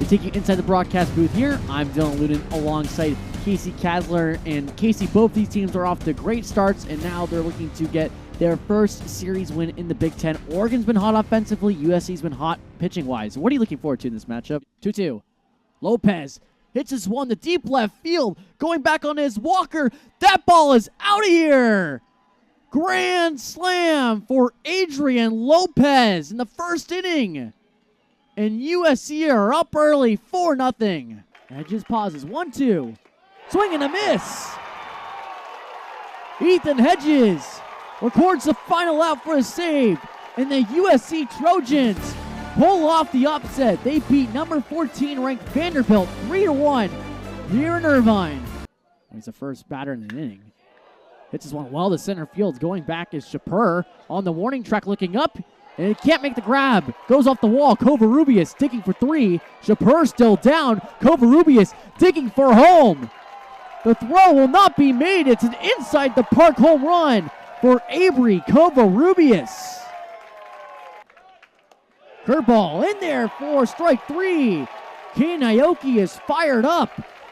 We take you inside the broadcast booth here. I'm Dylan Luden alongside Casey Kasler. And Casey, both these teams are off to great starts, and now they're looking to get their first series win in the Big Ten. Oregon's been hot offensively. USC's been hot pitching-wise. What are you looking forward to in this matchup? 2-2. Lopez hits this one to deep left field. Going back on his walker. That ball is out of here. Grand slam for Adrian Lopez in the first inning. And USC are up early, 4-0. Hedges pauses, 1-2. Swing and a miss. Ethan Hedges records the final out for a save. And the USC Trojans pull off the upset. They beat number 14 ranked Vanderbilt 3-1 here in Irvine. He's the first batter in the inning. Hits this one well to center field. Going back is Shapur on the warning track looking up. And he can't make the grab. Goes off the wall. Covarrubias digging for 3. Shapur still down. Covarrubias digging for home. The throw will not be made. It's an inside the park home run for Avery Covarrubias. Curveball in there for strike 3. Kane Aoki is fired up.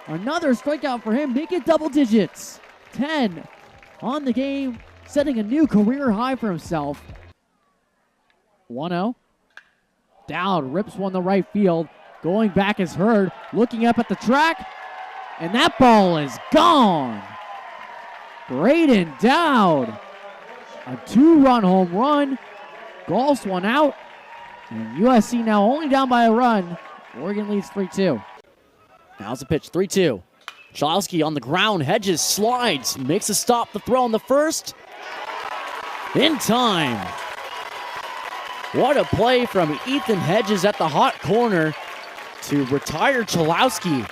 Another strikeout for him. Make it double digits. 10 on the game. Setting a new career high for himself. 1-0. Dowd rips one to right field. Going back is Hurd. Looking up at the track. And that ball is gone. Braden Dowd. A 2-run home run. Golfs one out. And USC now only down by a run. Oregon leads 3-2. Now's the pitch. 3-2. Chalowski on the ground. Hedges slides. Makes a stop. The throw on the first. In time. What a play from Ethan Hedges at the hot corner to retire Chalowski.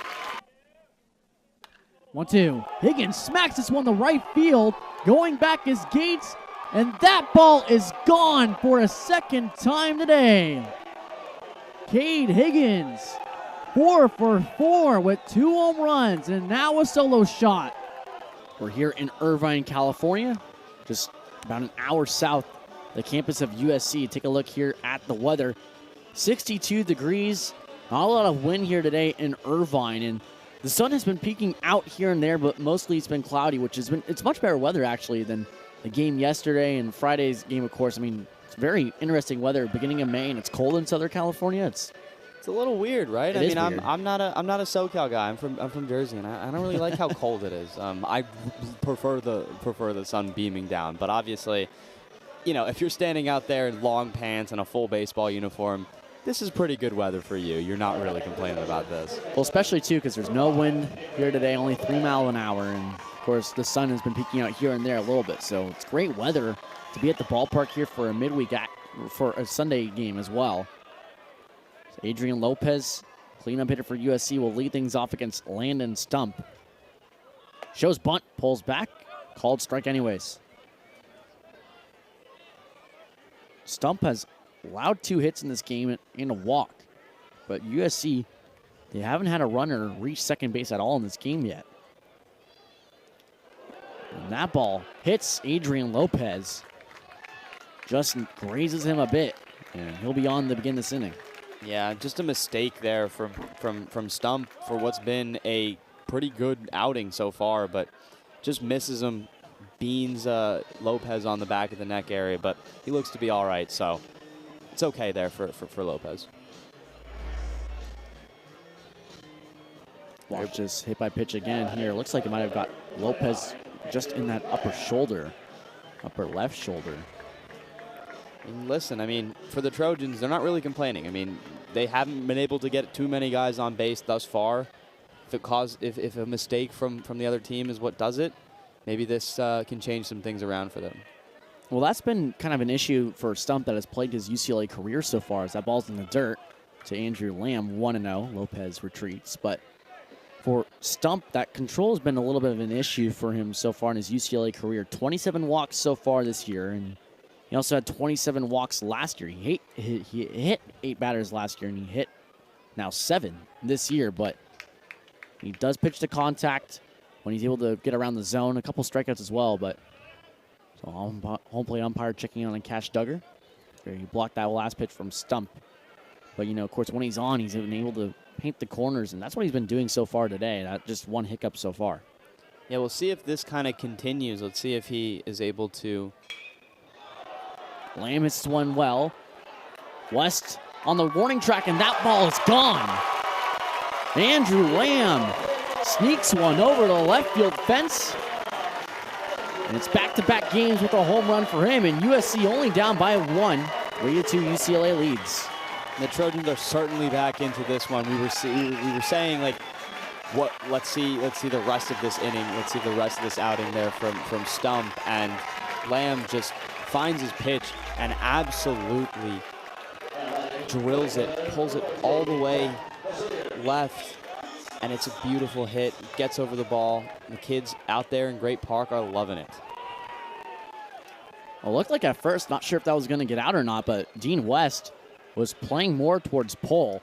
1-2. Higgins smacks this one to right field. Going back is Gates. And that ball is gone for a second time today. Cade Higgins, 4 for 4 with 2 home runs and now a solo shot. We're here in Irvine, California, just about an hour south the campus of USC. Take a look here at the weather. 62 degrees. Not a lot of wind here today in Irvine, and the sun has been peeking out here and there, but mostly it's been cloudy, which has been, it's much better weather actually than the game yesterday and Friday's game, of course. I mean, it's very interesting weather, beginning of May, and it's cold in Southern California. It's a little weird, right? It I mean, I'm not a SoCal guy. I'm from Jersey, and I don't really like how cold it is. I prefer the sun beaming down, but obviously, you know, if you're standing out there in long pants and a full baseball uniform, this is pretty good weather for you. You're not really complaining about this. Well, especially, too, because there's no wind here today, only 3 miles an hour. And, of course, the sun has been peeking out here and there a little bit. So it's great weather to be at the ballpark here for a midweek for a Sunday game as well. So Adrian Lopez, cleanup hitter for USC, will lead things off against Landon Stump. Shows bunt, pulls back, called strike anyways. Stump has allowed 2 hits in this game and a walk. But USC, they haven't had a runner reach second base at all in this game yet. And that ball hits Adrian Lopez. Just grazes him a bit, and he'll be on to begin this inning. Yeah, just a mistake there from Stump for what's been a pretty good outing so far, but just misses him. Beans Lopez on the back of the neck area, but he looks to be all right, so it's okay there for Lopez. Watch this hit by pitch again here. Looks like it might have got Lopez just in that upper shoulder, upper left shoulder. And listen, I mean, for the Trojans, they're not really complaining. I mean, they haven't been able to get too many guys on base thus far. If a mistake from the other team is what does it, maybe this can change some things around for them. Well, that's been kind of an issue for Stump that has plagued his UCLA career so far, as that ball's in the dirt to Andrew Lamb, 1-0. Lopez retreats. But for Stump, that control has been a little bit of an issue for him so far in his UCLA career. 27 walks so far this year, and he also had 27 walks last year. He hit 8 batters last year, and he hit now 7 this year, but he does pitch to contact when he's able to get around the zone. A couple strikeouts as well, but so home plate umpire checking on Cash Duggar. He blocked that last pitch from Stump. But, you know, of course, when he's on, he's been able to paint the corners, and that's what he's been doing so far today. That just one hiccup so far. Yeah, we'll see if this kind of continues. Let's see if he is able to. Lamb hits one well. West on the warning track, and that ball is gone. Andrew Lamb sneaks one over the left field fence. And it's back-to-back games with a home run for him, and USC only down by 1. 3-2 UCLA leads. The Trojans are certainly back into this one. We were saying, like, what? Let's see the rest of this inning. Let's see the rest of this outing there from Stump, and Lamb just finds his pitch and absolutely drills it, pulls it all the way left, and it's a beautiful hit. Gets over the ball. The kids out there in Great Park are loving it. It looked like at first, not sure if that was going to get out or not, but Dean West was playing more towards pole.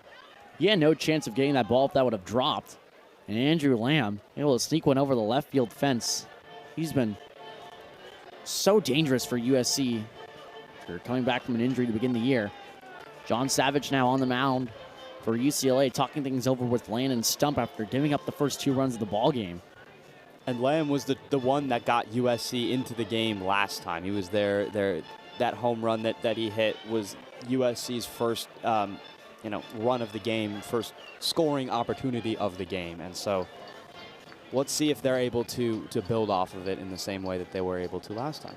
He had no chance of getting that ball if that would have dropped. And Andrew Lamb able to sneak one over the left field fence. He's been so dangerous for USC. They're coming back from an injury to begin the year. John Savage now on the mound for UCLA, talking things over with Landon Stump after giving up the first 2 runs of the ball game. And Lamb was the one that got USC into the game last time. He was there. That home run that he hit was USC's first run of the game, first scoring opportunity of the game. And so let's see if they're able to build off of it in the same way that they were able to last time.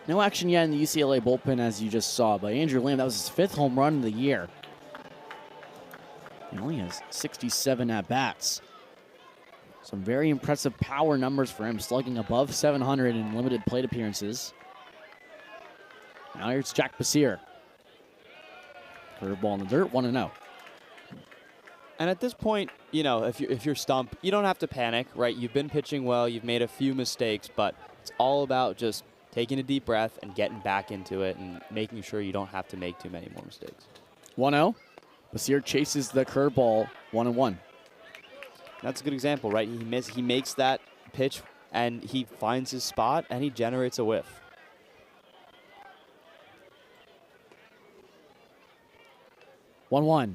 No action yet in the UCLA bullpen, as you just saw, but Andrew Lamb, that was his 5th home run of the year. He only has 67 at-bats. Some very impressive power numbers for him, slugging above 700 in limited plate appearances. Now here's Jack Basier. Curveball in the dirt, 1-0. And at this point, if you're Stump, you don't have to panic, right? You've been pitching well, you've made a few mistakes, but it's all about just taking a deep breath and getting back into it and making sure you don't have to make too many more mistakes. 1-0. Basier chases the curveball, 1-1. That's a good example, right? He makes that pitch and he finds his spot and he generates a whiff. 1-1.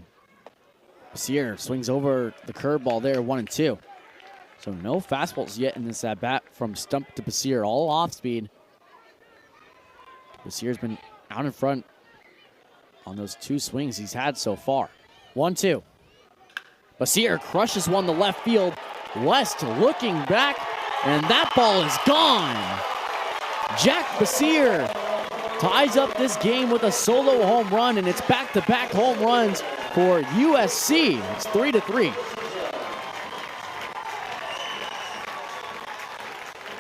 Basier swings over the curveball there, 1-2. So no fastballs yet in this at-bat from Stump to Basier, all off speed. Basier's been out in front on those 2 swings he's had so far. 1-2. Basier crushes one to left field. West looking back, and that ball is gone. Jack Basier ties up this game with a solo home run, and it's back-to-back home runs for USC. It's 3-3.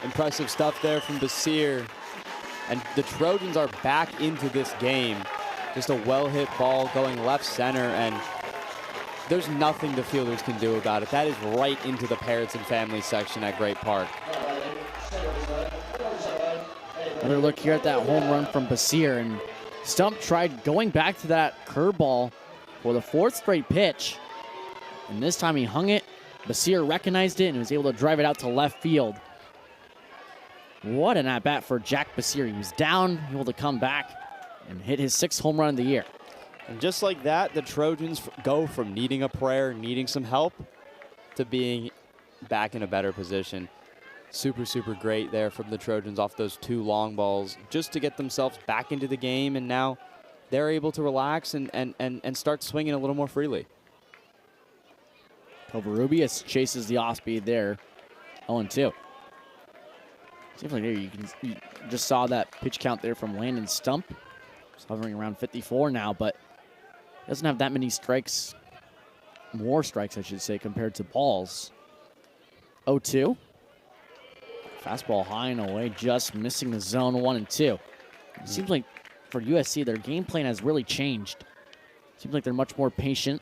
Impressive stuff there from Basier. And the Trojans are back into this game. Just a well-hit ball going left center, and there's nothing the fielders can do about it. That is right into the parents and family section at Great Park. Another look here at that home run from Basier, and Stump tried going back to that curveball for the 4th straight pitch, and this time he hung it. Basier recognized it and was able to drive it out to left field. What an at-bat for Jack Basier. He was down, able to come back and hit his 6th home run of the year. And just like that, the Trojans go from needing a prayer, needing some help, to being back in a better position. Super, super great there from the Trojans off those 2 long balls just to get themselves back into the game, and now they're able to relax and start swinging a little more freely. Covarrubias chases the off-speed there, 0-2. Seems like there you just saw that pitch count there from Landon Stump. It's hovering around 54 now, but doesn't have that many strikes, more strikes I should say, compared to balls. 0-2. Fastball high and away, just missing the zone, 1-2. It seems like for USC, their game plan has really changed. Seems like they're much more patient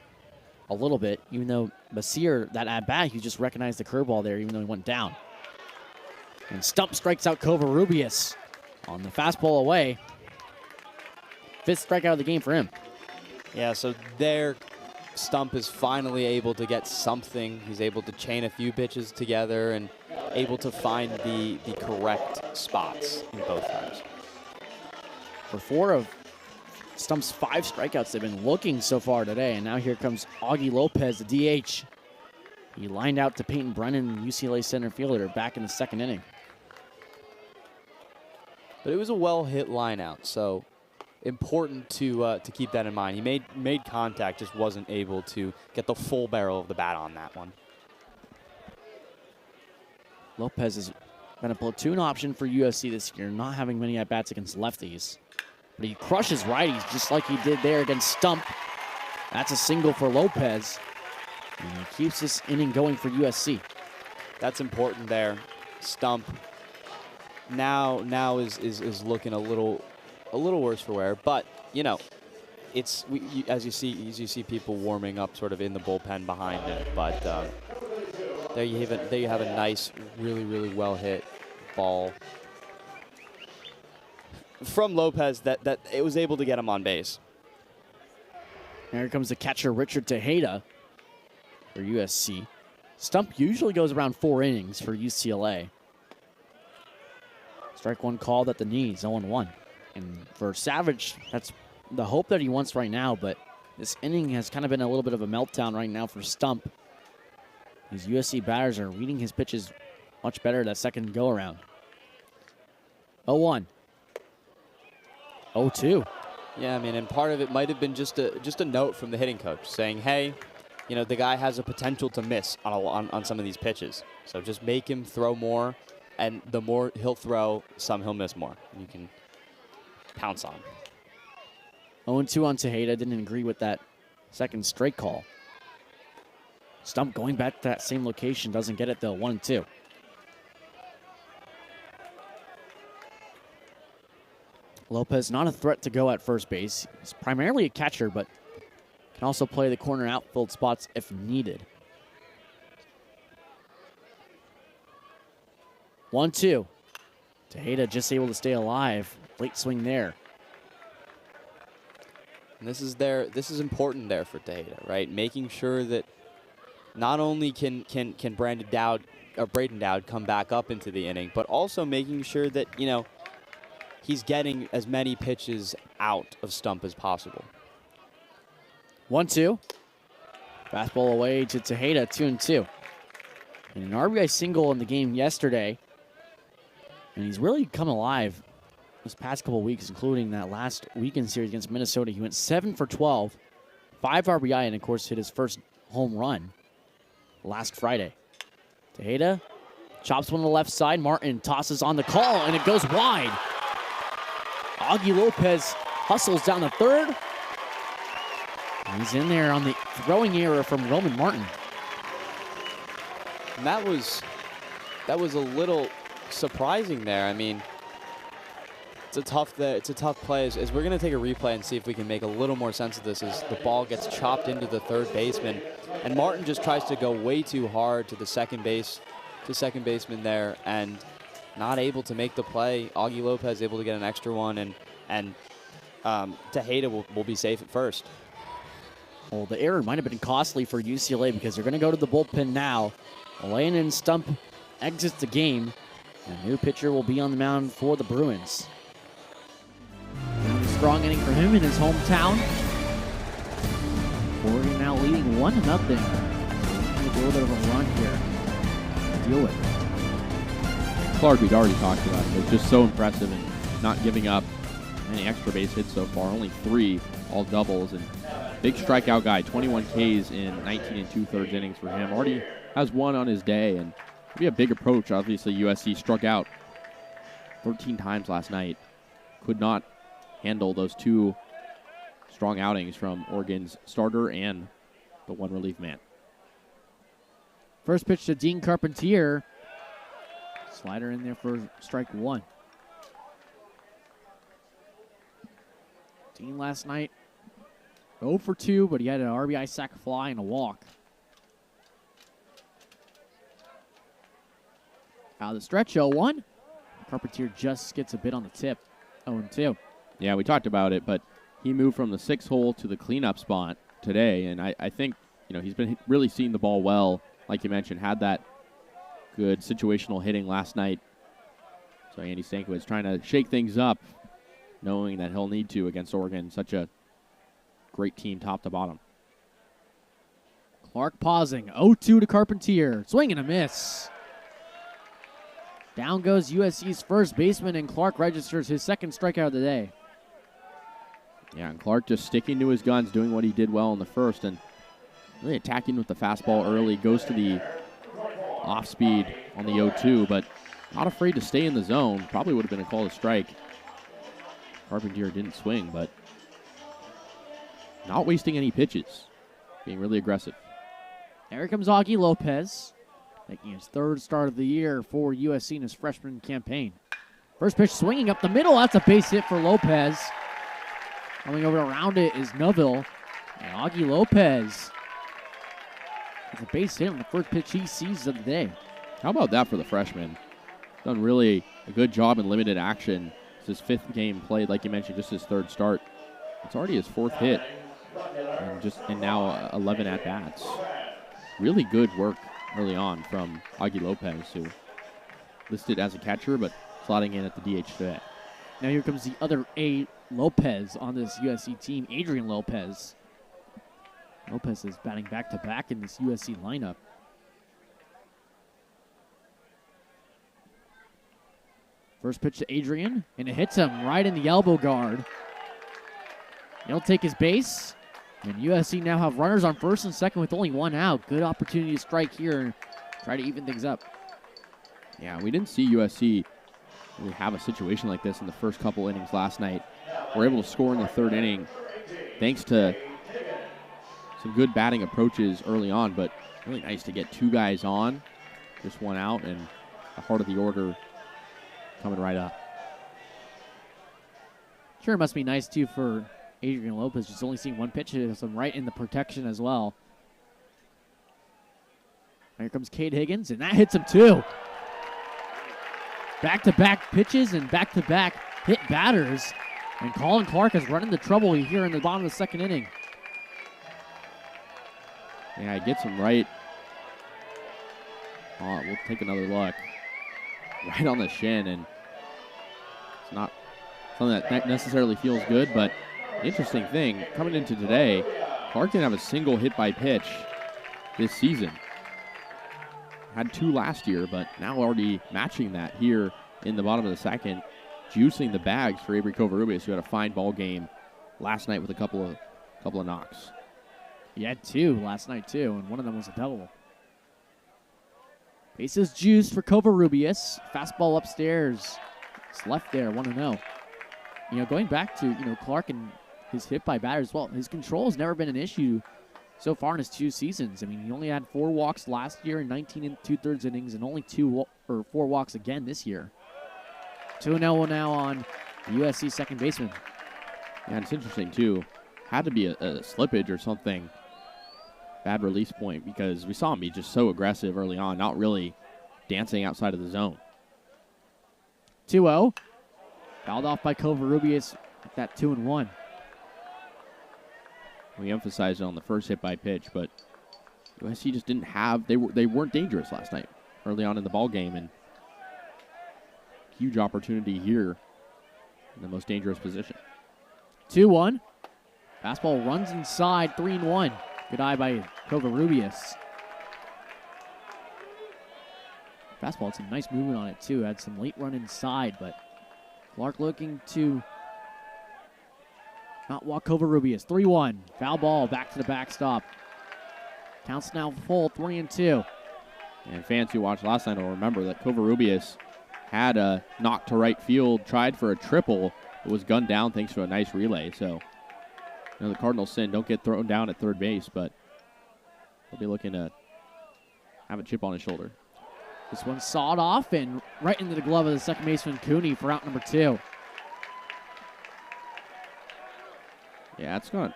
a little bit, even though Basier, that at-bat, he just recognized the curveball there, even though he went down. And Stump strikes out Covarrubias on the fastball away. 5th strikeout of the game for him. Yeah, so there, Stump is finally able to get something. He's able to chain a few pitches together and able to find the correct spots in both times. For 4 of Stump's 5 strikeouts they've been looking so far today, and now here comes Augie Lopez, the DH. He lined out to Peyton Brennan, UCLA center fielder, back in the 2nd inning. But it was a well-hit line out, so important to keep that in mind. He made contact, just wasn't able to get the full barrel of the bat on that one. Lopez has been a platoon option for USC this year, not having many at-bats against lefties. But he crushes righties just like he did there against Stump. That's a single for Lopez. And he keeps this inning going for USC. That's important there. Stump now is looking a little worse for wear, but you know, it's as you see people warming up sort of in the bullpen behind him. But there you have a nice, really well hit ball from Lopez that it was able to get him on base. Here comes the catcher Richard Tejeda for USC. Stump usually goes around 4 innings for UCLA. Strike 1 called at the knees, 0-1. And for Savage, that's the hope that he wants right now, but this inning has kind of been a little bit of a meltdown right now for Stump. These USC batters are reading his pitches much better that second go-around. 0-1. 0-2. Yeah, I mean, and part of it might have been just a note from the hitting coach saying, hey, you know, the guy has a potential to miss on some of these pitches. So just make him throw more, and the more he'll throw, some he'll miss more. And you can pounce on him. 0-2 on Tejeda. Didn't agree with that second straight call. Stump going back to that same location. Doesn't get it, though. 1-2. Lopez not a threat to go at first base. He's primarily a catcher, but can also play the corner outfield spots if needed. 1-2. Tejeda just able to stay alive. Late swing there. And this is important there for Tejeda, right? Making sure that not only can Braden Dowd come back up into the inning, but also making sure that, you know, he's getting as many pitches out of Stump as possible. 1-2. Fastball away to Tejeda, 2-2. And an RBI single in the game yesterday. And he's really come alive this past couple weeks, including that last weekend series against Minnesota. He went 7 for 12, 5 RBI, and of course hit his first home run last Friday. Tejeda chops one to the left side. Martin tosses on the call, and it goes wide. Augie Lopez hustles down the third. And he's in there on the throwing error from Roman Martin. And that was a little surprising there. I mean, it's a tough play. As we're going to take a replay and see if we can make a little more sense of this, as the ball gets chopped into the third baseman, and Martin just tries to go way too hard to the second baseman there, and not able to make the play. Augie Lopez able to get an extra one, and Tejeda will be safe at first. Well, the error might have been costly for UCLA because they're going to go to the bullpen now. Landon Stump exits the game. A new pitcher will be on the mound for the Bruins. Strong inning for him in his hometown. Oregon now leading 1-0. A little bit of a run here to deal with. Clark, we'd already talked about it. It's just so impressive and not giving up any extra base hits so far. Only 3, all doubles, and big strikeout guy. 21 Ks in 19 2/3 innings for him. Already has 1 on his day, and it'll be a big approach. Obviously, USC struck out 13 times last night. Could not handle those 2 strong outings from Oregon's starter and the 1 relief man. First pitch to Dean Carpentier. Slider in there for strike 1. Dean last night 0 for 2, but he had an RBI sac fly and a walk. Out of the stretch, 0-1. Carpentier just gets a bit on the tip, 0-2. Yeah, we talked about it, but he moved from the 6th hole to the cleanup spot today, and I think, you know, he's been really seeing the ball well. Like you mentioned, had that good situational hitting last night. So Andy Stankiewicz trying to shake things up. knowing that he'll need to against Oregon, such a great team top to bottom. Clark pausing. 0-2 to Carpentier. Swing and a miss. Down goes USC's first baseman, and Clark registers his second strikeout of the day. Yeah, and Clark just sticking to his guns, doing what he did well in the first, and really attacking with the fastball early. Goes to the off speed on the 0-2, but not afraid to stay in the zone. Probably would have been a call to strike. Carpentier didn't swing, but not wasting any pitches. Being really aggressive. Here comes Augie Lopez, making his third start of the year for USC in his freshman campaign. First pitch swinging up the middle. That's a base hit for Lopez. Coming over around it is Neville. And Augie Lopez with a base hit on the first pitch he sees of the day. How about that for the freshman? Done really a good job in limited action. It's his 5th game played, like you mentioned, just his 3rd start. It's already his 4th hit, and now 11 at bats. Really good work early on from Augie Lopez, who listed as a catcher, but slotting in at the DH today. Now here comes the other A. Lopez on this USC team, Adrian Lopez. Lopez is batting back-to-back in this USC lineup. First pitch to Adrian, and it hits him right in the elbow guard. He'll take his base, and USC now have runners on first and second with only 1 out. Good opportunity to strike here and try to even things up. Yeah, we didn't see USC really have a situation like this in the first couple innings last night. We're able to score in the 3rd inning thanks to some good batting approaches early on, but really nice to get 2 guys on, just 1 out, and the heart of the order coming right up. Sure, it must be nice, too, for Adrian Lopez, just only seeing 1 pitch, so right in the protection as well. Here comes Cade Higgins, and that hits him, too. Back-to-back pitches and back-to-back hit batters. And Colin Clark has run into trouble here in the bottom of the 2nd inning. Yeah, he gets him right. Oh, we'll take another look. Right on the shin, and it's not something that necessarily feels good, but the interesting thing, coming into today, Clark didn't have a single hit by pitch this season. Had 2 last year, but now already matching that here in the bottom of the 2nd, juicing the bags for Avery Covarrubias, who had a fine ball game last night with a couple of knocks. He had 2 last night, too, and one of them was a double. Bases juiced for Covarrubias. Fastball upstairs. It's left there, 1-0. You know, going back to, Clark and his hit by batters as well, his control has never been an issue so far in his 2 seasons. I mean, he only had 4 walks last year in 19 2/3 innings and only 4 walks again this year. 2-0 now on the USC second baseman. Yeah, and it's interesting, too. Had to be a slippage or something. Bad release point, because we saw him be just so aggressive early on, not really dancing outside of the zone. 2-0. Fouled off by Covarrubias at that 2-1. We emphasized it on the first hit by pitch, but USC just didn't have, they weren't dangerous last night early on in the ball game, and huge opportunity here in the most dangerous position. 2-1. Fastball runs inside, 3-1. Good eye by Covarrubias. Fastball had some nice movement on it, too. Had some late run inside, but Clark looking to not walk Covarrubias. 3-1. Foul ball back to the backstop. Counts now full, 3-2. And fans who watched last night will remember that Covarrubias had a knock to right field, tried for a triple. It was gunned down thanks to a nice relay. So, the Cardinals don't get thrown down at third base, but they'll be looking to have a chip on his shoulder. This one sawed off and right into the glove of the second baseman, Cooney, for out number 2. Yeah, it's going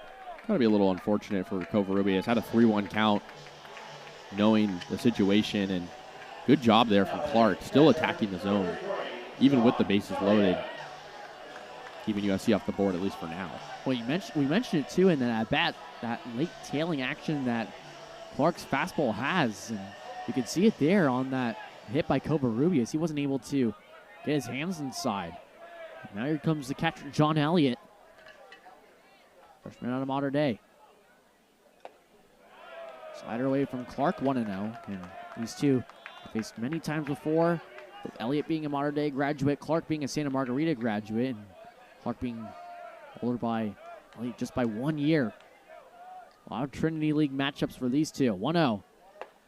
to be a little unfortunate for Covarrubias. Had a 3-1 count, knowing the situation, and good job there from Clark, still attacking the zone, even with the bases loaded, keeping USC off the board, at least for now. Well, we mentioned it, too, in that bat, that late tailing action that Clark's fastball has, and you can see it there on that hit by Covarrubias. He wasn't able to get his hands inside. Now here comes the catcher, John Elliott. Freshman out of Mater Dei. Slider away from Clark, 1-0. And these two faced many times before, with Elliott being a Mater Dei graduate, Clark being a Santa Margarita graduate, and Clark being older by Elliott just by 1 year. A lot of Trinity League matchups for these two. 1-0.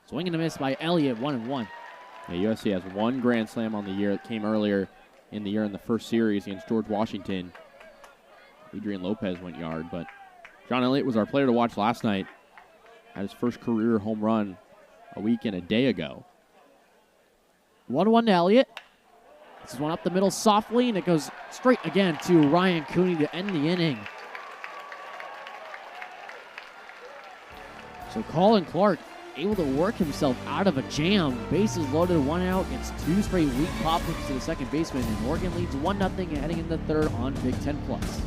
Swing and a miss by Elliott, 1-1. Yeah, USC has one Grand Slam on the year. It came earlier in the year in the first series against George Washington. Adrian Lopez went yard, but John Elliott was our player to watch last night. Had his first career home run a week and a day ago. 1-1 to Elliott. This is one up the middle softly, and it goes straight again to Ryan Cooney to end the inning. So Colin Clark able to work himself out of a jam. Bases loaded, 1 out. Gets 2 straight weak pop-ups to the second baseman, and Oregon leads 1-0 heading into the third on Big Ten Plus.